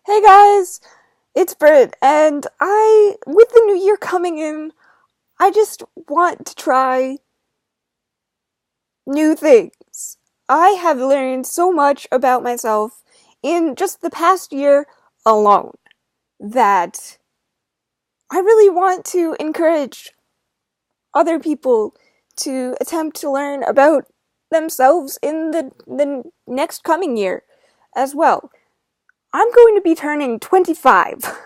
Hey guys, it's Britt, and with the new year coming in, I just want to try new things. I have learned so much about myself in just the past year alone that I really want to encourage other people to attempt to learn about themselves in the next coming year as well. I'm going to be turning 25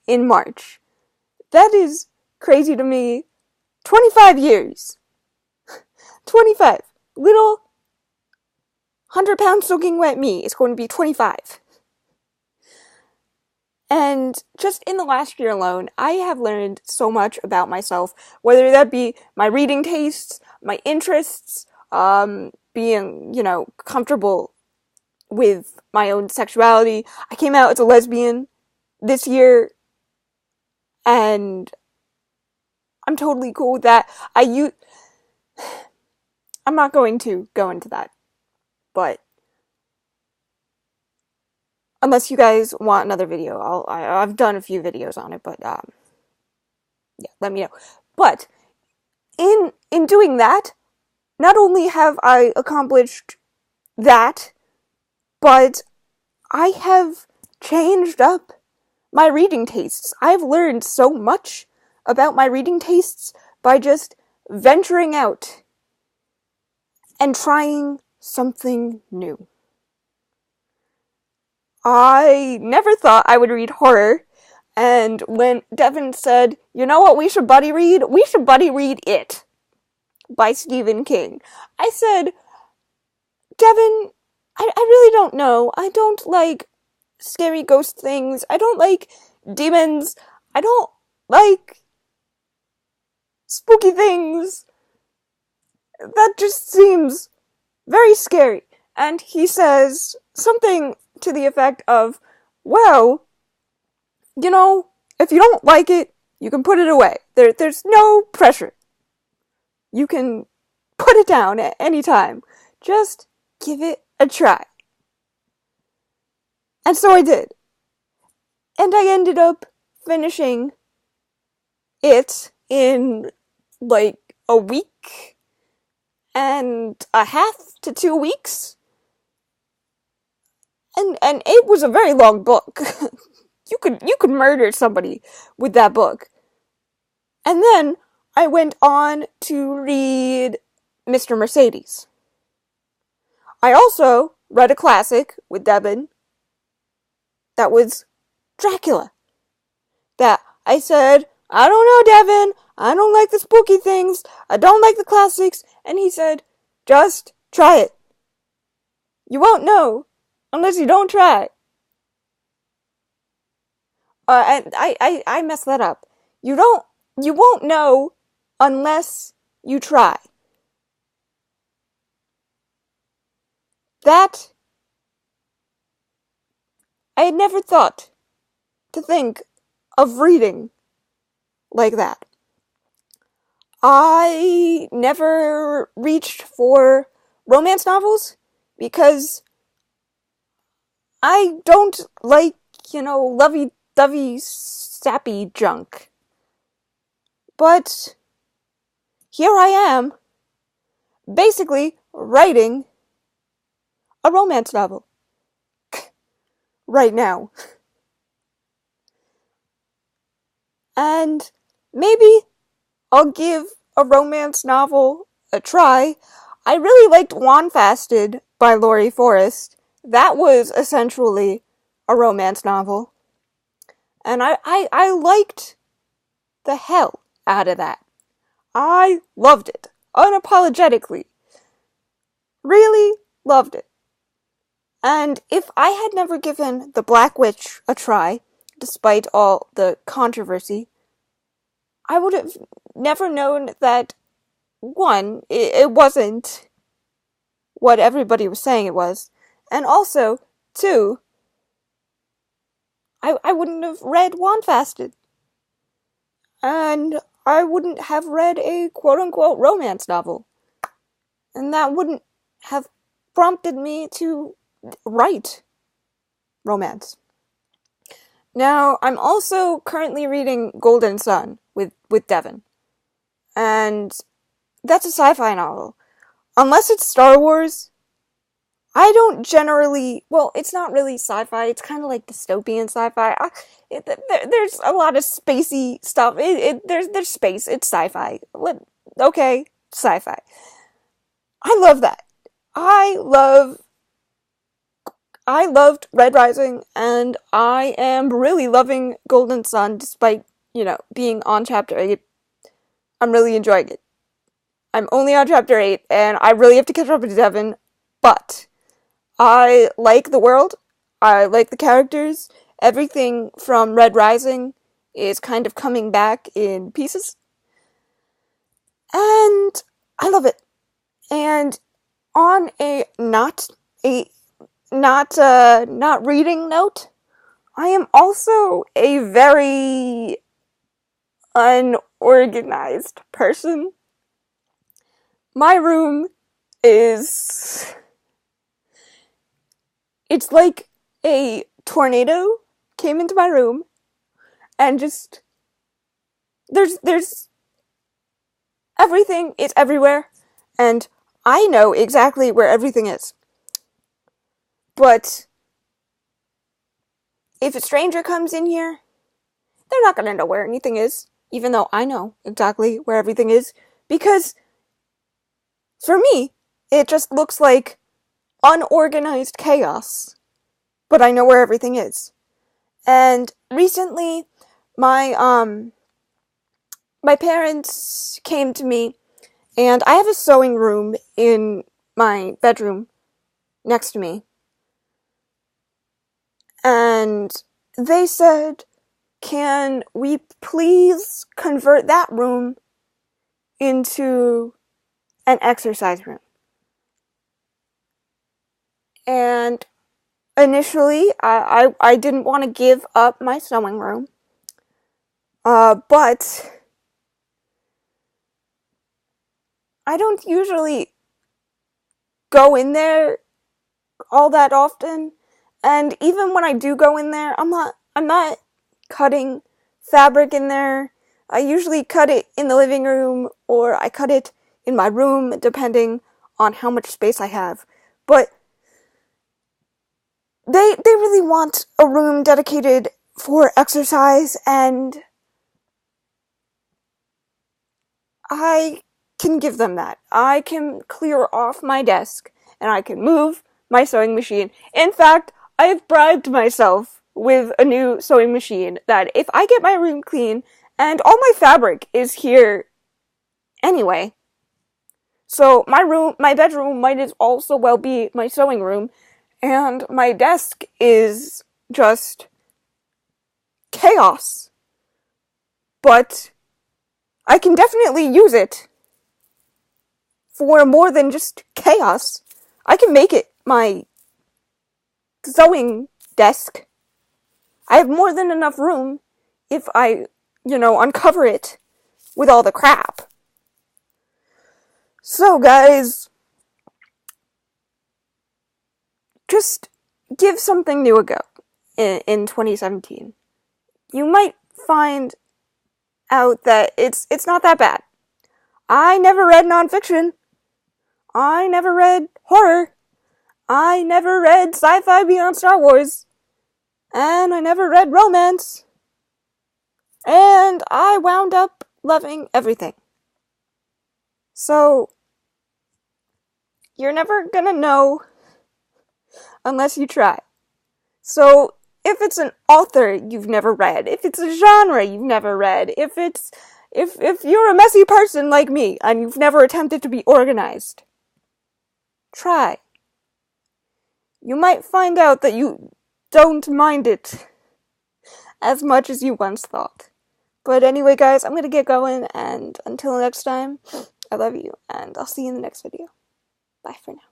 in March. That is crazy to me. 25 years. 25. Little 100-pound soaking wet me is going to be 25. And just in the last year alone, I have learned so much about myself, whether that be my reading tastes, my interests, being, comfortable with my own sexuality. I came out as a lesbian this year, and I'm totally cool with that. I'm not going to go into that, but unless you guys want another video, I've done a few videos on it, but yeah, let me know. But in doing that, not only have I accomplished that, but I have changed up my reading tastes. I've learned so much about my reading tastes by just venturing out and trying something new. I never thought I would read horror, and when Devin said, you know what we should buddy read? We should buddy read It by Stephen King. I said, Devin, I really don't know. I don't like scary ghost things. I don't like demons. I don't like spooky things. That just seems very scary. And he says something to the effect of, well, if you don't like it, you can put it away. There's no pressure. You can put it down at any time. Just give it a try. And so I did. And I ended up finishing it in like a week and a half to 2 weeks. And it was a very long book. You could murder somebody with that book. And then I went on to read Mr. Mercedes. I also read a classic with Devin that was Dracula. That I said, I don't know, Devin. I don't like the spooky things. I don't like the classics. And he said, just try it. You won't know unless you don't try. And I messed that up. You won't know unless you try. That, I had never thought to think of reading like that. I never reached for romance novels because I don't like, lovey-dovey, sappy junk. But here I am, basically writing a romance novel. Right now. And maybe I'll give a romance novel a try. I really liked Wanfasted by Laurie Forrest. That was essentially a romance novel. And I liked the hell out of that. I loved it. Unapologetically. Really loved it. And if I had never given The Black Witch a try, despite all the controversy, I would have never known that, one, it wasn't what everybody was saying it was, and also, two, I wouldn't have read Wanfasted. And I wouldn't have read a quote-unquote romance novel. And that wouldn't have prompted me to write romance. Now, I'm also currently reading Golden Sun with Devin. And that's a sci-fi novel. Unless it's Star Wars, I don't generally. Well, it's not really sci-fi. It's kind of like dystopian sci-fi. There's a lot of spacey stuff. There's space. It's sci-fi. Okay, sci-fi. I love that. I love. I loved Red Rising, and I am really loving Golden Sun, despite being on chapter 8. I'm really enjoying it. I'm only on chapter 8, and I really have to catch up to Devin, but I like the world, I like the characters, everything from Red Rising is kind of coming back in pieces, and I love it. And on a not reading note, I am also a very unorganized person. My room is... It's like a tornado came into my room and just... There's everything is everywhere, and I know exactly where everything is. But if a stranger comes in here, they're not gonna know where anything is, even though I know exactly where everything is, because for me, it just looks like unorganized chaos, but I know where everything is. And recently, my parents came to me, and I have a sewing room in my bedroom next to me. And they said, can we please convert that room into an exercise room? And initially, I didn't want to give up my sewing room. But I don't usually go in there all that often. And even when I do go in there, I'm not cutting fabric in there. I usually cut it in the living room, or I cut it in my room, depending on how much space I have. But they really want a room dedicated for exercise, and I can give them that. I can clear off my desk, and I can move my sewing machine. In fact, I have bribed myself with a new sewing machine that if I get my room clean, and all my fabric is here anyway, so my bedroom might as also well be my sewing room, and my desk is just chaos. But I can definitely use it for more than just chaos. I can make it my sewing desk. I have more than enough room if I, uncover it with all the crap. So, guys, just give something new a go in 2017. You might find out that it's not that bad. I never read nonfiction. I never read horror. I never read sci-fi beyond Star Wars. And I never read romance. And I wound up loving everything. So, you're never gonna know unless you try. So, if it's an author you've never read, if it's a genre you've never read, if you're a messy person like me and you've never attempted to be organized, try. You might find out that you don't mind it as much as you once thought. But anyway, guys, I'm gonna get going, and until next time, I love you, and I'll see you in the next video. Bye for now.